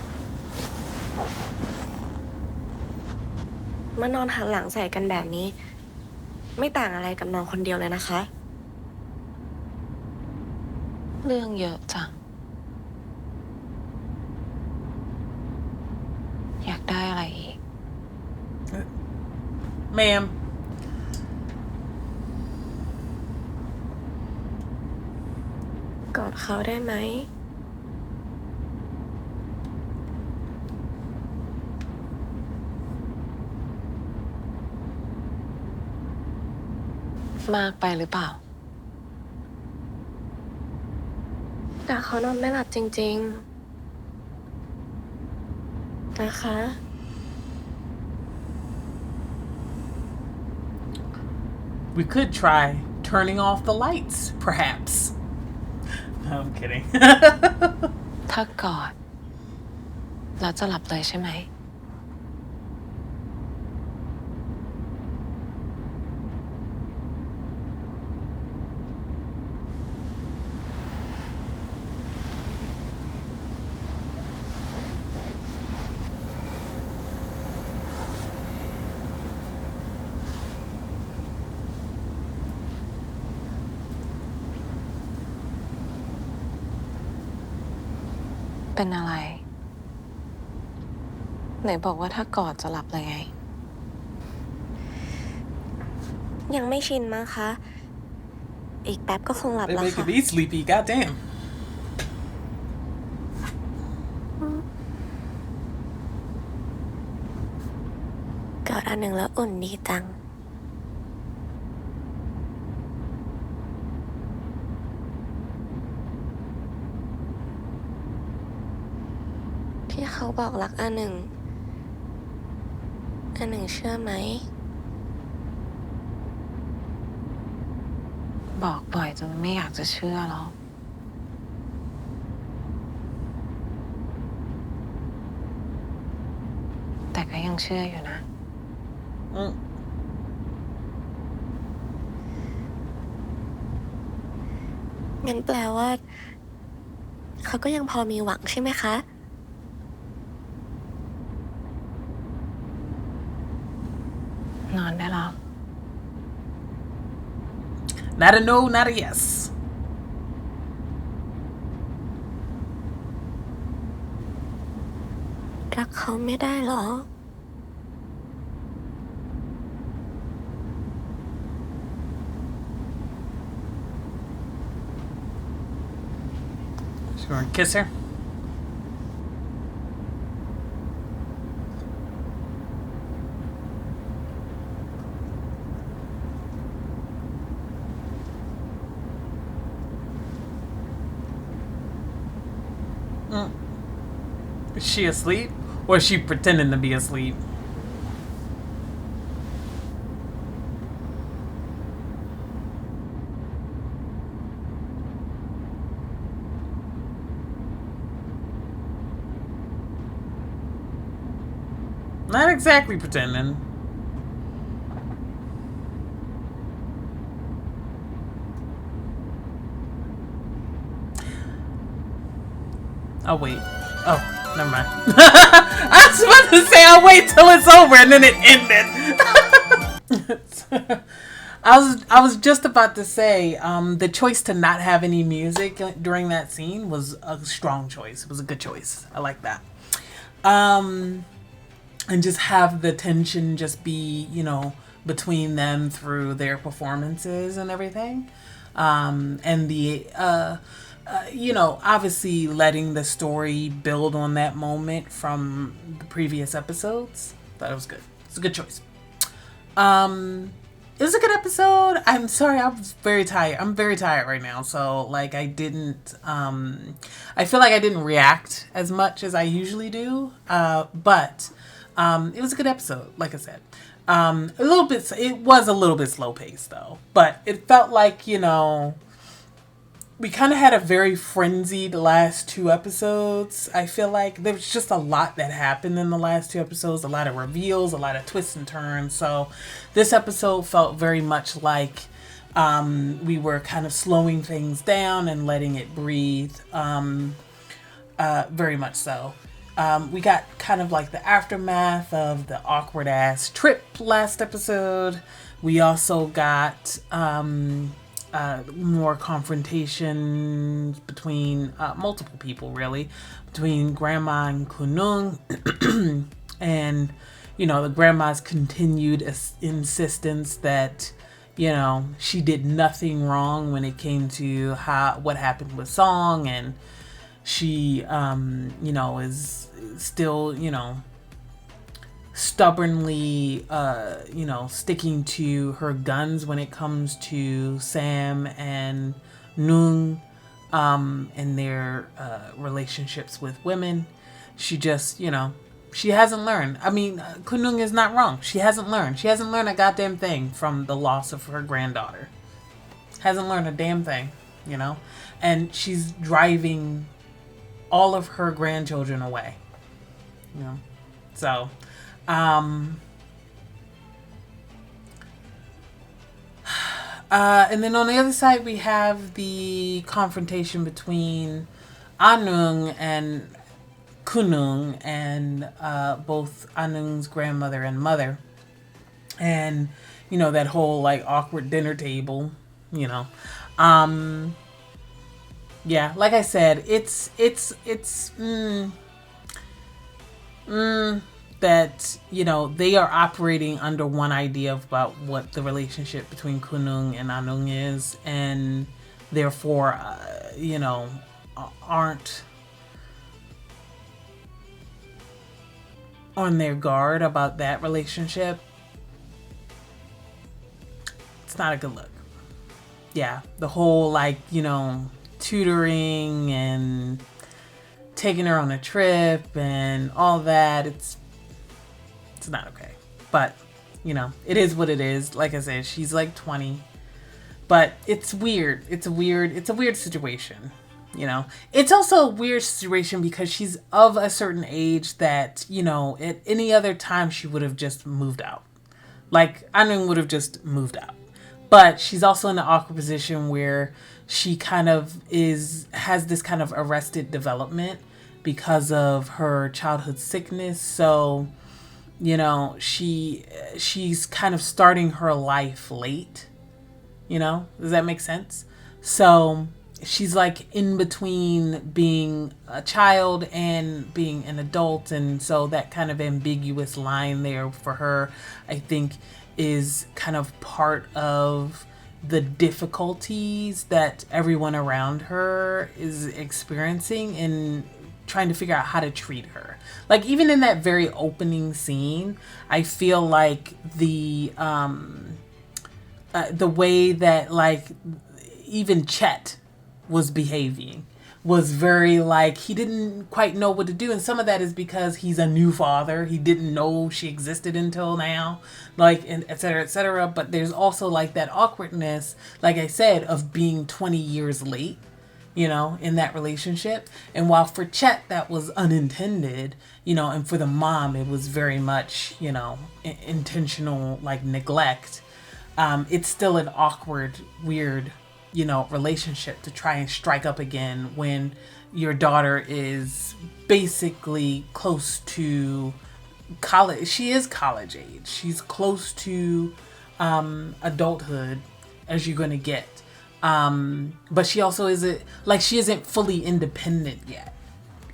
มานอนหันหลังใส่กันแบบนี้ ไม่ต่างอะไรกับนอนคนเดียวเลยนะคะ เรื่องเยอะจัง อยากได้อะไรอีก Ma'am. กอดเขาได้ไหม มากไปหรือเปล่าแต่เขานอนไม่หลับจริงๆนะคะ We could try turning off the lights, perhaps. No, I'm kidding. ถ้ากอดแล้วจะหลับเลยใช่ไหมเป็นอะไร ไหนบอกว่าถ้ากอดจะหลับเลยไง ยังไม่ชินมั้งคะ อีกแป๊บก็คงหลับ They แล้ว making ค่ะ me sleepy, goddamn. กอดอันหนึ่งแล้วอุ่นดีจัง ที่เขาบอกรักอันหนึ่งเชื่อไหม บอกบ่อยจนไม่อยากจะเชื่อหรอกแต่ก็ยังเชื่ออยู่นะ งั้นแปลว่า เขาก็ยังพอมีหวังใช่ไหมคะ นอนได้แล้ว Not a no, not a yes. รักเขาไม่ได้หรอ You want to kiss her? Is she asleep? Or is she pretending to be asleep? Not exactly pretending. I'll wait. Oh, never mind. I was about to say I'll wait till it's over and then it ended. I was just about to say the choice to not have any music during that scene was a strong choice. It was a good choice. I like that. And just have the tension just be, you know, between them through their performances and everything. And the you know, obviously letting the story build on that moment from the previous episodes. Thought it was good. It's a good choice. It was a good episode. I'm sorry, I was very tired. I'm very tired right now. So like I didn't I feel like I didn't react as much as I usually do. But it was a good episode, like I said. It was a little bit slow paced though. But it felt like, you know, we kind of had a very frenzied last two episodes. I feel like there was just a lot that happened in the last two episodes, a lot of reveals, a lot of twists and turns. So this episode felt very much like we were kind of slowing things down and letting it breathe. Very much so. We got kind of like the aftermath of the awkward ass trip last episode. We also got more confrontations between multiple people, really, between Grandma and Nueng. And, you know, the Grandma's continued insistence that, you know, she did nothing wrong when it came to what happened with Song, and she, you know, is still, you know, stubbornly, you know, sticking to her guns when it comes to Sam and Nueng, and their relationships with women. She just, you know, she hasn't learned. I mean, Nueng is not wrong. She hasn't learned. She hasn't learned a goddamn thing from the loss of her granddaughter. Hasn't learned a damn thing, you know? And she's driving all of her grandchildren away, you know? So, and then on the other side, we have the confrontation between Nueng and Nueng, and both Nueng's grandmother and mother. And, you know, that whole, like, awkward dinner table, you know. Yeah, like I said, it's that, you know, they are operating under one idea about what the relationship between Nueng and Nueng is, and therefore, you know, aren't on their guard about that relationship. It's not a good look. Yeah, the whole, like, you know, tutoring and taking her on a trip and all that, it's not okay. But, you know, it is what it is. Like I said, she's like 20. But it's weird. It's a weird situation. You know, it's also a weird situation because she's of a certain age that, you know, at any other time she would have just moved out. Like, Nueng would have just moved out. But she's also in the awkward position where she kind of has this kind of arrested development because of her childhood sickness. So, you know, she's kind of starting her life late. You know, does that make sense? So she's like in between being a child and being an adult, and so that kind of ambiguous line there for her, I think, is kind of part of the difficulties that everyone around her is experiencing in trying to figure out how to treat her. Like, even in that very opening scene, I feel like the way that, like, even Chet was behaving was very, like, he didn't quite know what to do. And some of that is because he's a new father. He didn't know she existed until now, like, and et cetera, et cetera. But there's also, like, that awkwardness, like I said, of being 20 years late, you know, in that relationship. And while for Chet that was unintended, you know, and for the mom it was very much, you know, intentional, like, neglect, it's still an awkward, weird, you know, relationship to try and strike up again when your daughter is basically close to college. She is college age. She's close to adulthood as you're going to get. But she also isn't fully independent yet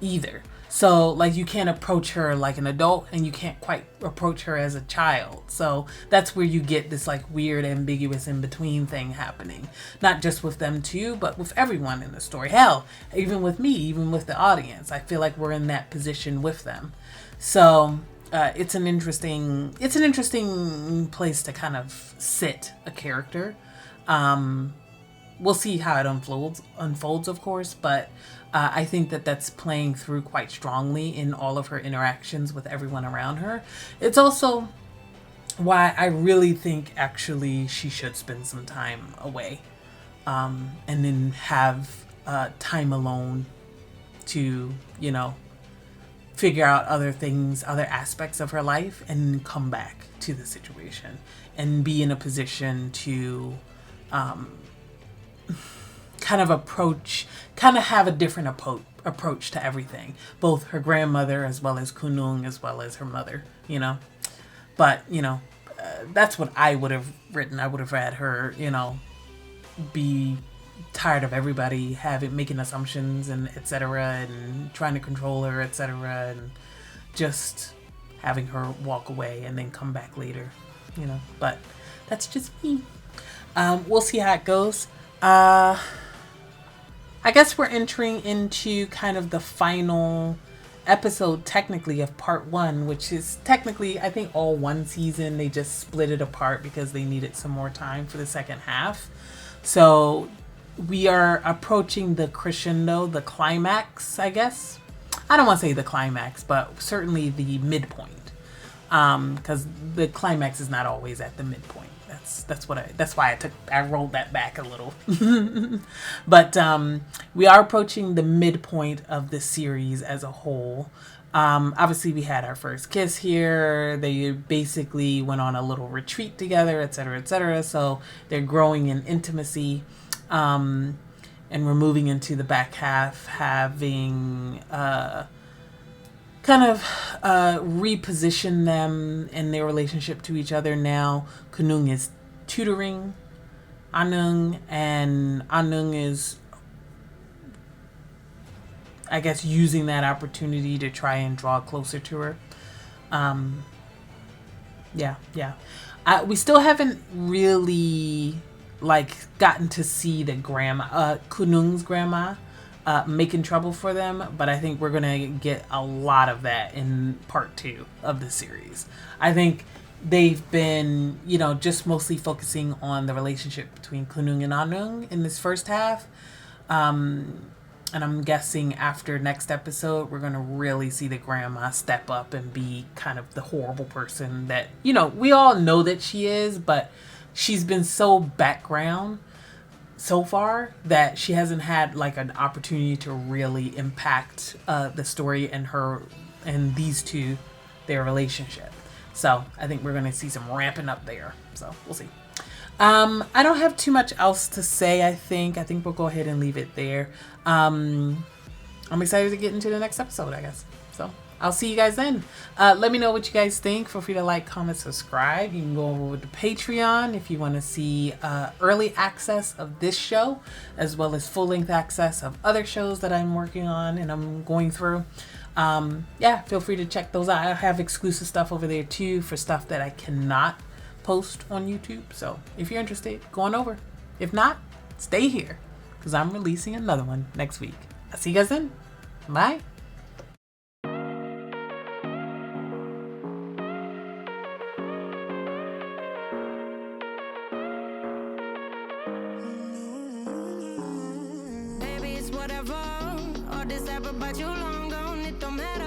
either. So, like, you can't approach her like an adult and you can't quite approach her as a child. So that's where you get this, like, weird, ambiguous in-between thing happening. Not just with them two, but with everyone in the story. Hell, even with me, even with the audience. I feel like we're in that position with them. So it's an interesting place to kind of sit a character. We'll see how it unfolds, of course, but I think that that's playing through quite strongly in all of her interactions with everyone around her. It's also why I really think actually she should spend some time away, and then have time alone to, you know, figure out other things, other aspects of her life, and come back to the situation and be in a position to kind of have a different approach to everything, both her grandmother as well as Nueng as well as her mother, you know. But, you know, that's what I would have written. I would have had her, you know, be tired of everybody making assumptions and etc. and trying to control her, etc. and just having her walk away and then come back later, you know. But that's just me. We'll see how it goes. I guess we're entering into kind of the final episode technically of part 1, which is technically, I think, all one season. They just split it apart because they needed some more time for the second half. So we are approaching the crescendo, the climax, I guess. I don't want to say the climax, but certainly the midpoint. Because the climax is not always at the midpoint. That's why I rolled that back a little. But we are approaching the midpoint of the series as a whole. Obviously, we had our first kiss here. They basically went on a little retreat together, etc., etc. So they're growing in intimacy, and we're moving into the back half, having kind of reposition them in their relationship to each other. Now Nueng is tutoring Nueng, and Nueng is, I guess, using that opportunity to try and draw closer to her. We still haven't really gotten to see the grandma, Nueng's grandma, making trouble for them, but I think we're gonna get a lot of that in part 2 of the series. I think they've been, just mostly focusing on the relationship between Nueng and Nueng in this first half. And I'm guessing after next episode, we're gonna really see the grandma step up and be kind of the horrible person that, we all know that she is, but she's been so background so far that she hasn't had an opportunity to really impact the story and her and these two, their relationship. So I think we're gonna see some ramping up there. So we'll see. I don't have too much else to say. I think we'll go ahead and leave it there. I'm excited to get into the next episode, I guess. So I'll see you guys then. Let me know what you guys think. Feel free to like, comment, subscribe. You can go over to Patreon if you want to see early access of this show, as well as full-length access of other shows that I'm working on and I'm going through. Feel free to check those out. I have exclusive stuff over there too for stuff that I cannot post on YouTube. So if you're interested, go on over. If not, stay here because I'm releasing another one next week. I'll see you guys then. Bye. Baby, it's whatever. All this ever, but you long gone, it don't matter.